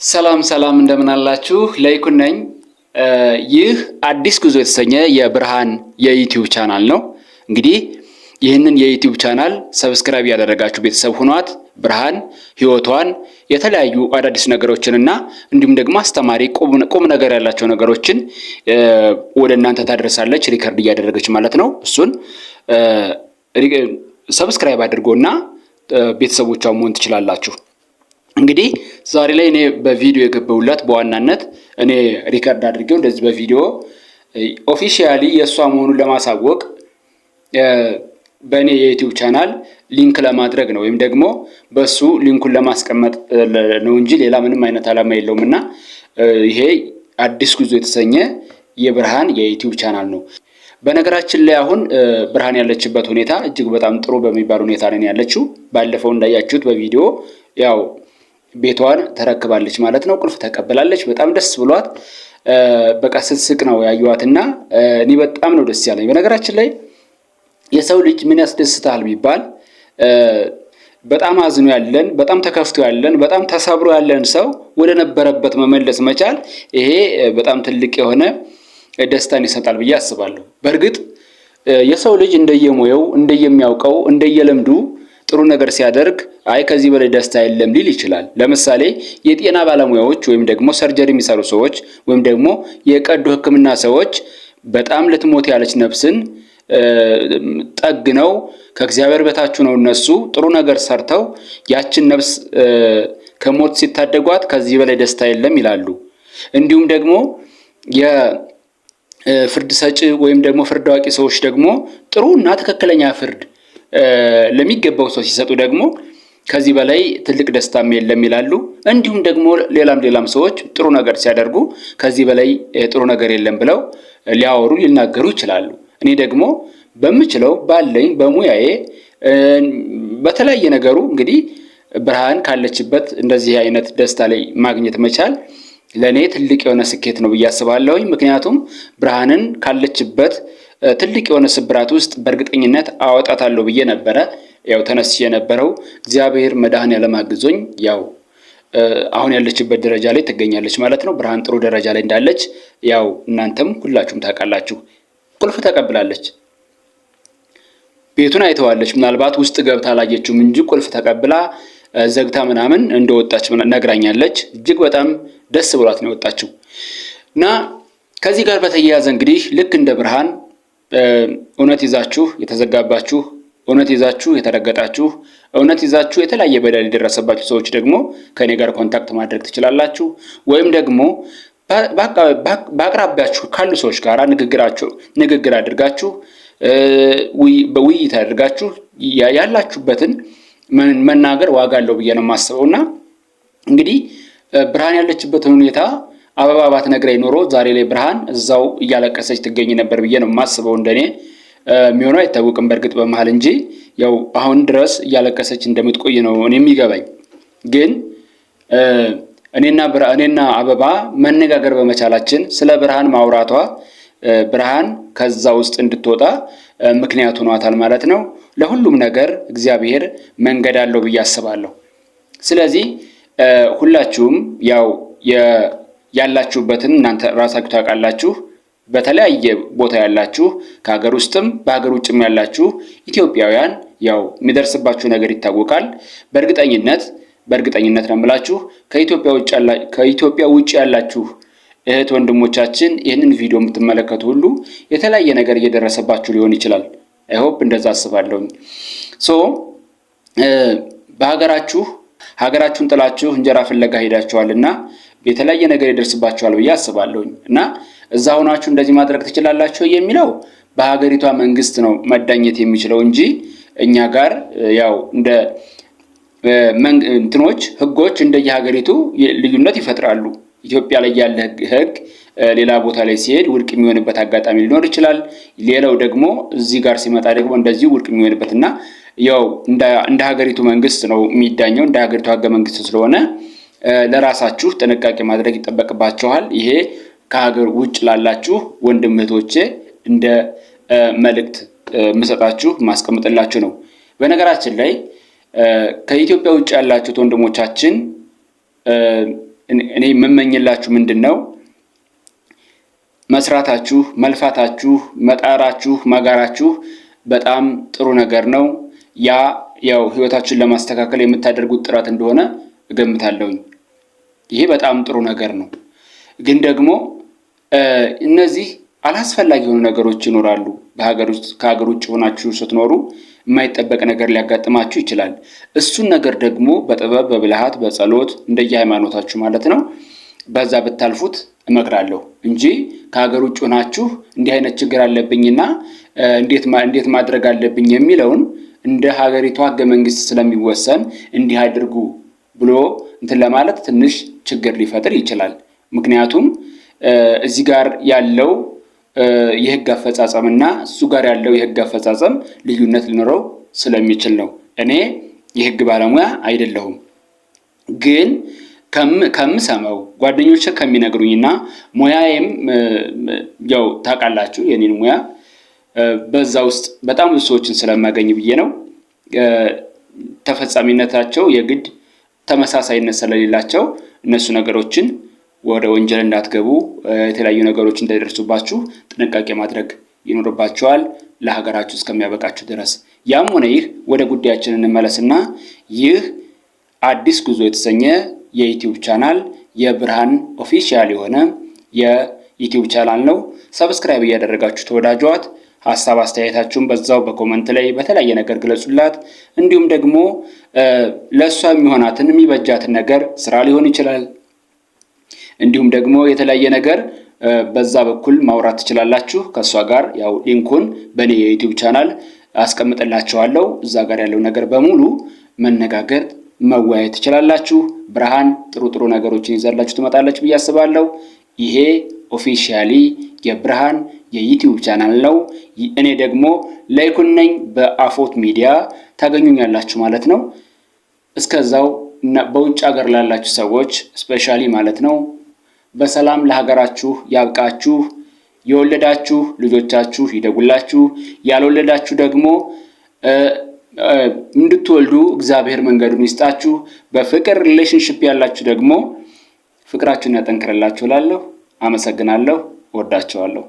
ሰላም እንደምን አላችሁ? ለይኩን ነኝ። ይህ አዲስ ጉዞ የተሰኘ የብርሃን የዩቲዩብ ቻናል ነው። እንግዲህ ይህንን የዩቲዩብ ቻናል ሰብስክራይብ ያደረጋችሁ ቤተሰብ ሆኗት ብርሃን ህይወቷን የተለያዩ አዳዲስ ነገሮችንና እንዲሁም ደግሞ አስተማሪ ቁም ነገር ያላቸው ነገሮችን ወደ እናንተ ታደርሳለች ሪከርድ እያደረገች ማለት ነው። እሱን ሰብስክራይብ አድርጎና ቤተሰቦቿ መሆን ትችላላችሁ። እንግዲህ ዛሬ ላይ እኔ በቪዲዮ የገባሁላት በዋናነት እኔ ሪከርድ አድርጌው እንደዚህ በቪዲዮ ኦፊሻሊ የሷ መሆኑን ለማሳወቅ በእኔ የዩቲዩብ ቻናል ሊንክ ለማድረግ ነው ወይም ደግሞ በሱ ሊንኩን ለማስቀመጥ ነው እንጂ ሌላ ምንም አይነት ዓላማ የለውምና ይሄ አዲስ ጉዞ የተሰኘ የብርሃን የዩቲዩብ ቻናል ነው። በነገራችን ላይ አሁን ብርሃን ያለችበት ሁኔታ እጅግ በጣም ጥሩ በሚባል ሁኔታ ነው ያለችው። ባለፈው እንዳያችሁት በቪዲዮ ያው ቤቷን ተረክባለች ማለት ነው። ቁልፍ ተቀበላለች። በጣም ደስ ብሏት በቃ ስትስቅ ነው ያዩዋትና እኔ በጣም ነው ደስ ያለኝ። በነገራችን ላይ የሰው ልጅ ምን ያስደስታል ቢባል በጣም አዝኖ ያለን፣ በጣም ተከፍቶ ያለን፣ በጣም ተሰብሮ ያለን ሰው ወደ ነበረበት መመለስ መቻል ይሄ በጣም ትልቅ የሆነ ደስታን ይሰጣል ብዬ አስባለሁ። በእርግጥ የሰው ልጅ እንደየሙያው፣ እንደየሚያውቀው፣ እንደየልምዱ ጥሩ ነገር ሲያደርግ አይ ከዚህ በላይ ደስታ የለም ሊል ይችላል። ለምሳሌ የጤና ባለሙያዎች ወይም ደግሞ ሰርጀሪ የሚሰሩ ሰዎች ወይም ደግሞ የቀዶ ሕክምና ሰዎች በጣም ልትሞት ያለች ነፍስን ጠግነው ከእግዚአብሔር በታች ነው እነሱ ጥሩ ነገር ሰርተው ያችን ነፍስ ከሞት ሲታደጓት ከዚህ በላይ ደስታ የለም ይላሉ። እንዲሁም ደግሞ የፍርድ ሰጪ ወይም ደግሞ ፍርድ አዋቂ ሰዎች ደግሞ ጥሩና ትክክለኛ ፍርድ ለሚገባው ሰው ሲሰጡ ደግሞ ከዚህ በላይ ትልቅ ደስታም የለም ይላሉ። እንዲሁም ደግሞ ሌላም ሰዎች ጥሩ ነገር ሲያደርጉ ከዚህ በላይ ጥሩ ነገር የለም ብለው ሊናገሩ ይችላሉ። እኔ ደግሞ በምችለው ባለኝ በሙያዬ በተለያየ ነገሩ እንግዲህ ብርሃን ካለችበት እንደዚህ አይነት ደስታ ላይ ማግኘት መቻል ለኔ ትልቅ የሆነ ስኬት ነው ብዬ አስባለሁኝ። ምክንያቱም ብርሃንን ካለችበት ትልቅ የሆነ ስብራት ውስጥ በእርግጠኝነት አወጣታለሁ ብዬ ነበረ። ያው ተነስቼ የነበረው እግዚአብሔር መድኃኔዓለም አግዞኝ ያው አሁን ያለችበት ደረጃ ላይ ትገኛለች ማለት ነው። ብርሃን ጥሩ ደረጃ ላይ እንዳለች ያው እናንተም ሁላችሁም ታውቃላችሁ። ቁልፍ ተቀብላለች። ቤቱን አይተዋለች። ምናልባት ውስጥ ገብታ አላየችውም እንጂ ቁልፍ ተቀብላ ዘግታ ምናምን እንደወጣች ነግራኛለች። እጅግ በጣም ደስ ብሏት ነው የወጣችው። እና ከዚህ ጋር በተያያዘ እንግዲህ ልክ እንደ ብርሃን እውነት ይዛችሁ የተዘጋባችሁ፣ እውነት ይዛችሁ የተረገጣችሁ፣ እውነት ይዛችሁ የተለያየ በደል የደረሰባችሁ ሰዎች ደግሞ ከኔ ጋር ኮንታክት ማድረግ ትችላላችሁ። ወይም ደግሞ በአቅራቢያችሁ ካሉ ሰዎች ጋር ንግግር አድርጋችሁ በውይይት አድርጋችሁ ያላችሁበትን መናገር ዋጋ አለው ብዬ ነው የማስበውና እንግዲህ ብርሃን ያለችበትን ሁኔታ አበባ ባትነግረኝ ኖሮ ዛሬ ላይ ብርሃን እዛው እያለቀሰች ትገኝ ነበር ብዬ ነው የማስበው። እንደኔ የሚሆነው አይታወቅም በእርግጥ በመሃል እንጂ ያው አሁን ድረስ እያለቀሰች እንደምትቆይ ነው እኔ የሚገባኝ። ግን እኔና አበባ መነጋገር በመቻላችን ስለ ብርሃን ማውራቷ ብርሃን ከዛ ውስጥ እንድትወጣ ምክንያት ሆኗታል ማለት ነው። ለሁሉም ነገር እግዚአብሔር መንገድ አለው ብዬ አስባለሁ። ስለዚህ ሁላችሁም ያው ያላችሁበትን እናንተ ራሳችሁ ታውቃላችሁ። በተለያየ ቦታ ያላችሁ ከሀገር ውስጥም በሀገር ውጭም ያላችሁ ኢትዮጵያውያን ያው የሚደርስባችሁ ነገር ይታወቃል። በእርግጠኝነት ነው የምላችሁ ከኢትዮጵያ ውጭ ያላችሁ እህት ወንድሞቻችን ይህንን ቪዲዮ የምትመለከቱ ሁሉ የተለያየ ነገር እየደረሰባችሁ ሊሆን ይችላል። አይሆፕ እንደዛ አስባለሁ። ሀገራችሁን ጥላችሁ እንጀራ ፍለጋ ሄዳችኋልና የተለያየ ነገር ይደርስባችኋል ብዬ አስባለሁኝ። እና እዛ ሆናችሁ እንደዚህ ማድረግ ትችላላችሁ የሚለው በሀገሪቷ መንግስት ነው መዳኘት የሚችለው እንጂ እኛ ጋር ያው እንደ ህጎች እንደየሀገሪቱ ልዩነት ይፈጥራሉ። ኢትዮጵያ ላይ ያለ ህግ ሌላ ቦታ ላይ ሲሄድ ውድቅ የሚሆንበት አጋጣሚ ሊኖር ይችላል። ሌላው ደግሞ እዚህ ጋር ሲመጣ ደግሞ እንደዚህ ውድቅ የሚሆንበትና ያው እንደ ሀገሪቱ መንግስት ነው የሚዳኘው። እንደ ሀገሪቱ ህገ መንግስት ስለሆነ ለራሳችሁ ጥንቃቄ ማድረግ ይጠበቅባችኋል። ይሄ ከሀገር ውጭ ላላችሁ ወንድም እህቶቼ እንደ መልእክት የምሰጣችሁ ማስቀምጥላችሁ ነው። በነገራችን ላይ ከኢትዮጵያ ውጭ ያላችሁት ወንድሞቻችን እኔ የምመኝላችሁ ምንድነው መስራታችሁ፣ መልፋታችሁ፣ መጣራችሁ፣ መጋራችሁ በጣም ጥሩ ነገር ነው። ያው ህይወታችሁን ለማስተካከል የምታደርጉት ጥረት እንደሆነ እገምታለሁ። ይሄ በጣም ጥሩ ነገር ነው። ግን ደግሞ እነዚህ አላስፈላጊ የሆኑ ነገሮች ይኖራሉ። ከሀገር ውጭ ሆናችሁ ስትኖሩ የማይጠበቅ ነገር ሊያጋጥማችሁ ይችላል። እሱን ነገር ደግሞ በጥበብ በብልሃት በጸሎት እንደየሃይማኖታችሁ ማለት ነው በዛ ብታልፉት እመክራለሁ እንጂ ከሀገር ውጭ ሆናችሁ እንዲህ አይነት ችግር አለብኝና እንዴት ማድረግ አለብኝ የሚለውን እንደ ሀገሪቷ ህገ መንግስት ስለሚወሰን እንዲህ አድርጉ ብሎ እንትን ለማለት ትንሽ ችግር ሊፈጥር ይችላል። ምክንያቱም እዚህ ጋር ያለው የህግ አፈጻጸምና እሱ ጋር ያለው የህግ አፈጻጸም ልዩነት ሊኖረው ስለሚችል ነው። እኔ የህግ ባለሙያ አይደለሁም፣ ግን ከምሰማው ጓደኞቼ ከሚነግሩኝና ሙያዬም ያው ታውቃላችሁ የኔን ሙያ በዛ ውስጥ በጣም ብዙ ሰዎችን ስለማገኝ ብዬ ነው። ተፈጻሚነታቸው የግድ ተመሳሳይነት ስለሌላቸው እነሱ ነገሮችን ወደ ወንጀል እንዳትገቡ የተለያዩ ነገሮች እንዳይደርሱባችሁ ጥንቃቄ ማድረግ ይኖርባችኋል ለሀገራችሁ እስከሚያበቃችሁ ድረስ። ያም ሆነ ይህ ወደ ጉዳያችን እንመለስና ይህ አዲስ ጉዞ የተሰኘ የዩቲዩብ ቻናል የብርሃን ኦፊሻል የሆነ የዩቲዩብ ቻናል ነው። ሰብስክራይብ እያደረጋችሁ ተወዳጇት። ሐሳብ አስተያየታችሁን በዛው በኮሜንት ላይ በተለያየ ነገር ግለጹላት። እንዲሁም ደግሞ ለሷ የሚሆናትን የሚበጃትን ነገር ስራ ሊሆን ይችላል። እንዲሁም ደግሞ የተለያየ ነገር በዛ በኩል ማውራት ትችላላችሁ ከሷ ጋር። ያው ሊንኩን በኔ የዩቲዩብ ቻናል አስቀምጥላችኋለሁ። እዛ ጋር ያለው ነገር በሙሉ መነጋገር መወያየት ትችላላችሁ። ብርሃን ጥሩ ነገሮችን ይዛላችሁ ትመጣለች ብዬ አስባለሁ። ይሄ ኦፊሻሊ የብርሃን የዩቲዩብ ቻናል ነው። እኔ ደግሞ ላይኩን ነኝ። በአፎት ሚዲያ ታገኙኛላችሁ ማለት ነው። እስከዛው በውጭ ሀገር ላላችሁ ሰዎች ስፔሻሊ ማለት ነው በሰላም ለሀገራችሁ ያብቃችሁ። የወለዳችሁ ልጆቻችሁ ይደጉላችሁ። ያልወለዳችሁ ደግሞ እንድትወልዱ እግዚአብሔር መንገዱን ይስጣችሁ። በፍቅር ሪሌሽንሺፕ ያላችሁ ደግሞ ፍቅራችሁን ያጠንክርላችሁ እላለሁ። አመሰግናለሁ። ወዳችኋለሁ።